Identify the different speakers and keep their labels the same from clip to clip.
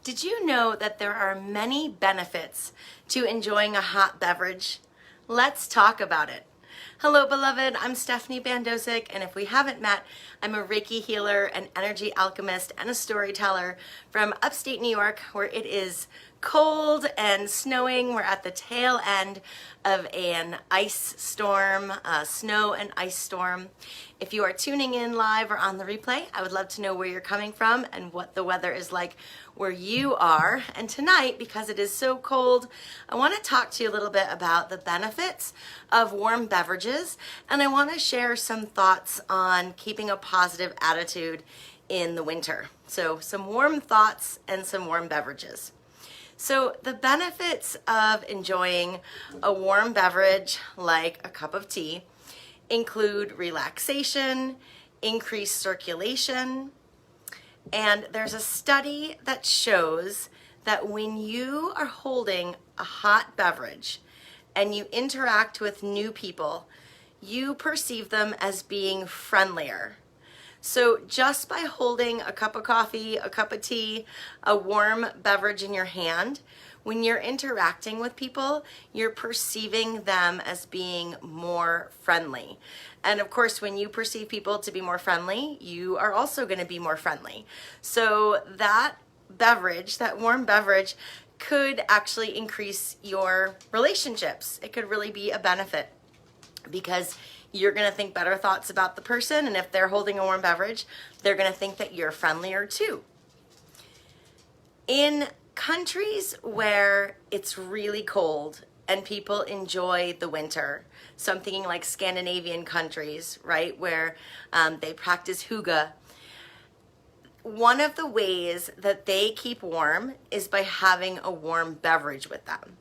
Speaker 1: Did you know that there are many benefits to enjoying a hot beverage? Let's talk about it. Hello, beloved. I'm Stephanie Bandosic, and if we haven't met, I'm a Reiki healer, an energy alchemist, and a storyteller from upstate New York, where it is cold and snowing. We're at the tail end of an ice storm, snow and ice storm. If you are tuning in live or on the replay, I would love to know where you're coming from and what the weather is like where you are. And tonight, because it is so cold, I want to talk to you a little bit about the benefits of warm beverages, and I want to share some thoughts on keeping a positive attitude in the winter. So some warm thoughts and some warm beverages. So the benefits of enjoying a warm beverage like a cup of tea include relaxation, increased circulation, and there's a study that shows that when you are holding a hot beverage and you interact with new people, you perceive them as being friendlier. So just by holding a cup of coffee, a cup of tea, a warm beverage in your hand, when you're interacting with people, you're perceiving them as being more friendly. And of course, when you perceive people to be more friendly, you are also going to be more friendly. So that beverage, that warm beverage, could actually increase your relationships. It could really be a benefit because you're going to think better thoughts about the person, and if they're holding a warm beverage, they're going to think that you're friendlier too. In countries where it's really cold and people enjoy the winter, so I'm thinking like Scandinavian countries, right, where they practice hygge, one of the ways that they keep warm is by having a warm beverage with them.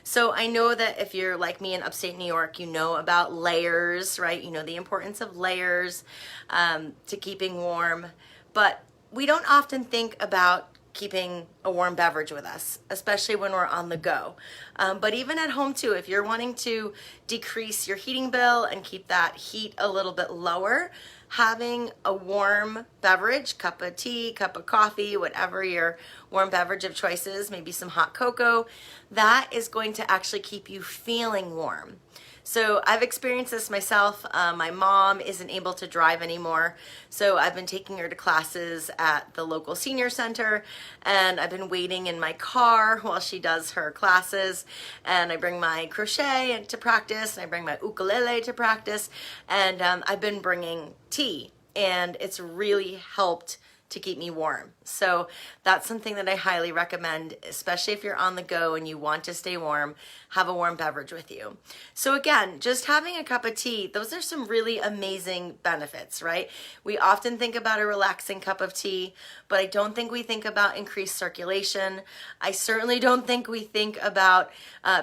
Speaker 1: So I know that if you're like me in upstate New York, you know about layers, right? You know the importance of layers to keeping warm, but we don't often think about keeping a warm beverage with us, especially when we're on the go. But even at home too, if you're wanting to decrease your heating bill and keep that heat a little bit lower, having a warm beverage, cup of tea, cup of coffee, whatever your warm beverage of choice is, maybe some hot cocoa, that is going to actually keep you feeling warm. So I've experienced this myself. My mom isn't able to drive anymore, so I've been taking her to classes at the local senior center, and I've been waiting in my car while she does her classes, and I bring my crochet to practice, and I bring my ukulele to practice, and I've been bringing tea, and it's really helped to keep me warm. So that's something that I highly recommend, especially if you're on the go and you want to stay warm, have a warm beverage with you. So again, just having a cup of tea, those are some really amazing benefits, right? We often think about a relaxing cup of tea, but I don't think we think about increased circulation. I certainly don't think we think about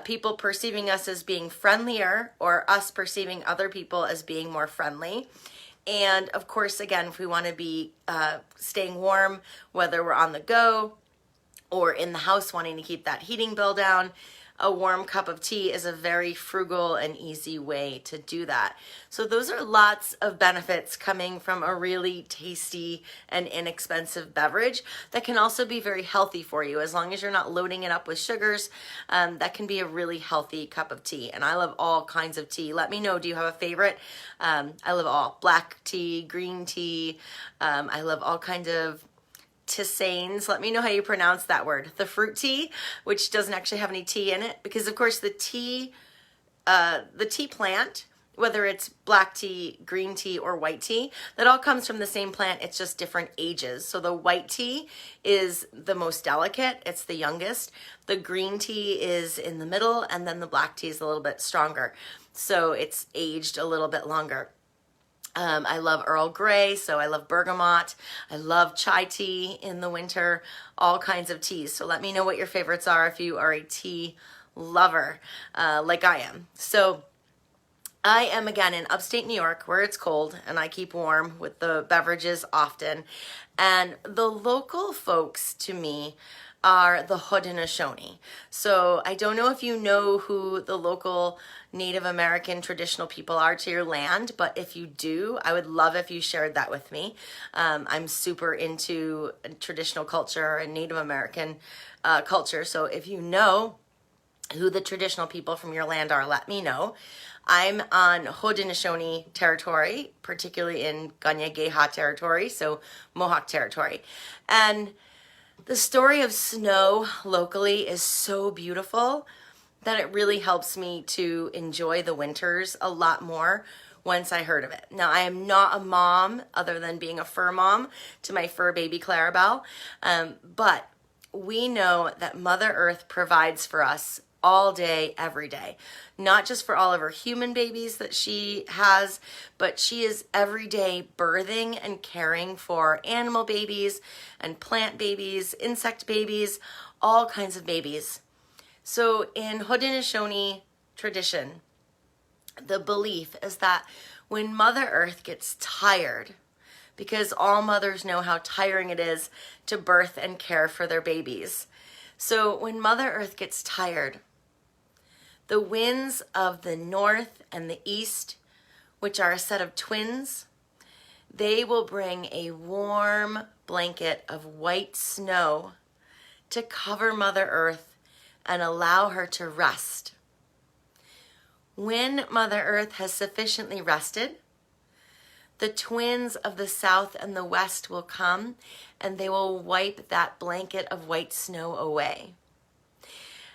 Speaker 1: people perceiving us as being friendlier or us perceiving other people as being more friendly. And of course, again, if we want to be staying warm, whether we're on the go or in the house wanting to keep that heating bill down, a warm cup of tea is a very frugal and easy way to do that. So those are lots of benefits coming from a really tasty and inexpensive beverage that can also be very healthy for you. As long as you're not loading it up with sugars, that can be a really healthy cup of tea. And I love all kinds of tea. Let me know, do you have a favorite? I love all. Black tea, green tea. I love all kinds of tisanes. Let me know how you pronounce that word. The fruit tea, which doesn't actually have any tea in it, because of course the tea plant, whether it's black tea, green tea, or white tea, that all comes from the same plant. It's just different ages. So the white tea is the most delicate. It's the youngest. The green tea is in the middle, and then the black tea is a little bit stronger. So it's aged a little bit longer. I love Earl Grey, so I love bergamot. I love chai tea in the winter, all kinds of teas. So let me know what your favorites are if you are a tea lover like I am. So I am, again, in upstate New York where it's cold, and I keep warm with the beverages often. And the local folks, to me, are the Hodenoshoni. So I don't know if you know who the local Native American traditional people are to your land, but if you do, I would love if you shared that with me. I'm super into traditional culture and Native American culture, so if you know who the traditional people from your land are, let me know. I'm on Hodenoshoni territory, particularly in Kanien'kehá:ka territory, so Mohawk territory. And the story of snow locally is so beautiful that it really helps me to enjoy the winters a lot more once I heard of it. Now, I am not a mom other than being a fur mom to my fur baby Clarabelle, but we know that Mother Earth provides for us all day, every day. Not just for all of her human babies that she has, but she is every day birthing and caring for animal babies and plant babies, insect babies, all kinds of babies. So in Hodenoshoni tradition, the belief is that when Mother Earth gets tired, because all mothers know how tiring it is to birth and care for their babies. So when Mother Earth gets tired, the winds of the north and the east, which are a set of twins, they will bring a warm blanket of white snow to cover Mother Earth and allow her to rest. When Mother Earth has sufficiently rested, the twins of the south and the west will come and they will wipe that blanket of white snow away.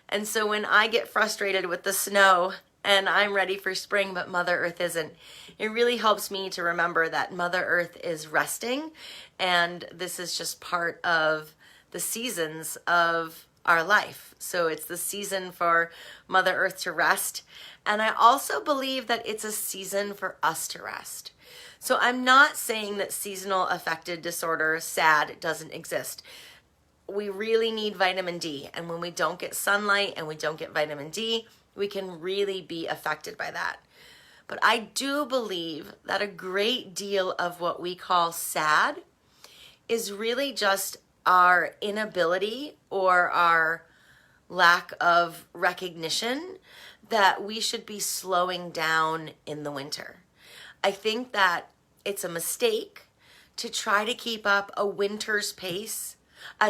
Speaker 1: And so when I get frustrated with the snow and I'm ready for spring, but Mother Earth isn't, it really helps me to remember that Mother Earth is resting, and this is just part of the seasons of our life. So it's the season for Mother Earth to rest. And I also believe that it's a season for us to rest. So I'm not saying that seasonal affective disorder, SAD, doesn't exist. We really need vitamin D. And when we don't get sunlight and we don't get vitamin D, we can really be affected by that. But I do believe that a great deal of what we call SAD is really just our inability or our lack of recognition that we should be slowing down in the winter. I think that it's a mistake to try to keep up a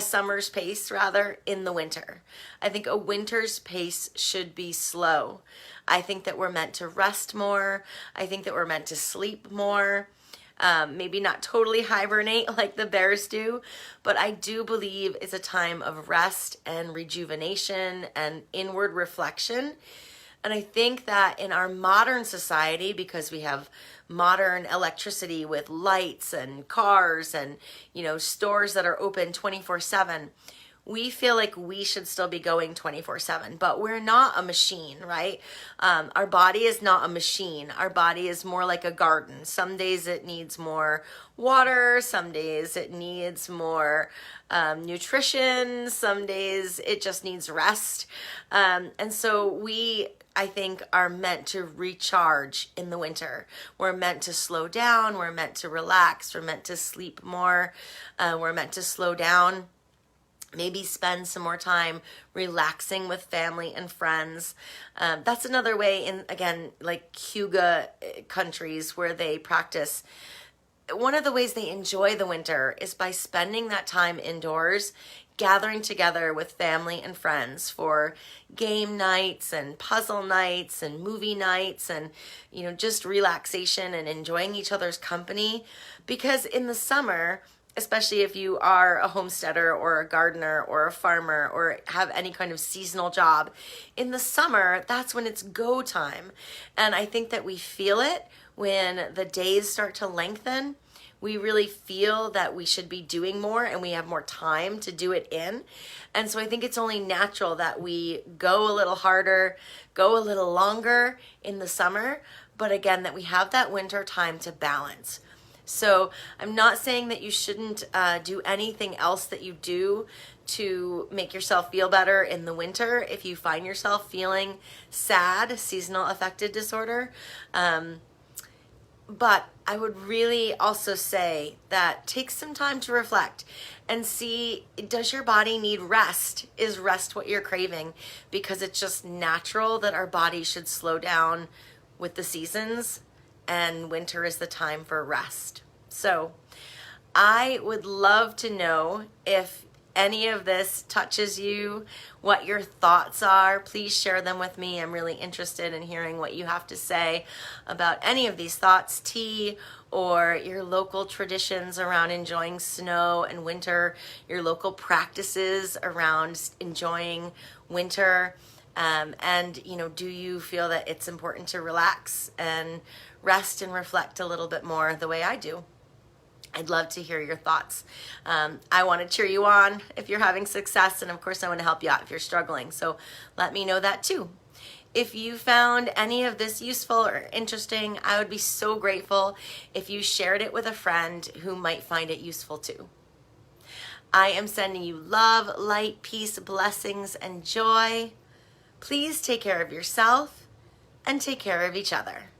Speaker 1: summer's pace rather, in the winter. I think a winter's pace should be slow. I think that we're meant to rest more. I think that we're meant to sleep more. Maybe not totally hibernate like the bears do, but I do believe it's a time of rest and rejuvenation and inward reflection. And I think that in our modern society, because we have modern electricity with lights and cars and, stores that are open 24/7, we feel like we should still be going 24/7, but we're not a machine, right? Our body is not a machine. Our body is more like a garden. Some days it needs more water. Some days it needs more nutrition. Some days it just needs rest. And so we, I think, are meant to recharge in the winter. We're meant to slow down. We're meant to relax. We're meant to sleep more. We're meant to slow down. Maybe spend some more time relaxing with family and friends. That's another way in, again, like Hygge countries where they practice. One of the ways they enjoy the winter is by spending that time indoors, gathering together with family and friends for game nights and puzzle nights and movie nights and, just relaxation and enjoying each other's company. Because in the summer, especially if you are a homesteader or a gardener or a farmer or have any kind of seasonal job, in the summer, that's when it's go time. And I think that we feel it when the days start to lengthen. We really feel that we should be doing more and we have more time to do it in. And so I think it's only natural that we go a little harder, go a little longer in the summer, but again, that we have that winter time to balance. So I'm not saying that you shouldn't do anything else that you do to make yourself feel better in the winter if you find yourself feeling SAD, seasonal affective disorder. But I would really also say that take some time to reflect and see, does your body need rest? Is rest what you're craving? Because it's just natural that our body should slow down with the seasons, and winter is the time for rest. So I would love to know if any of this touches you, what your thoughts are. Please share them with me. I'm really interested in hearing what you have to say about any of these thoughts, tea, or your local traditions around enjoying snow and winter, your local practices around enjoying winter. And, do you feel that it's important to relax and rest and reflect a little bit more the way I do? I'd love to hear your thoughts. I want to cheer you on if you're having success, and of course I want to help you out if you're struggling. So let me know that too. If you found any of this useful or interesting, I would be so grateful if you shared it with a friend who might find it useful too. I am sending you love, light, peace, blessings, and joy. Please take care of yourself and take care of each other.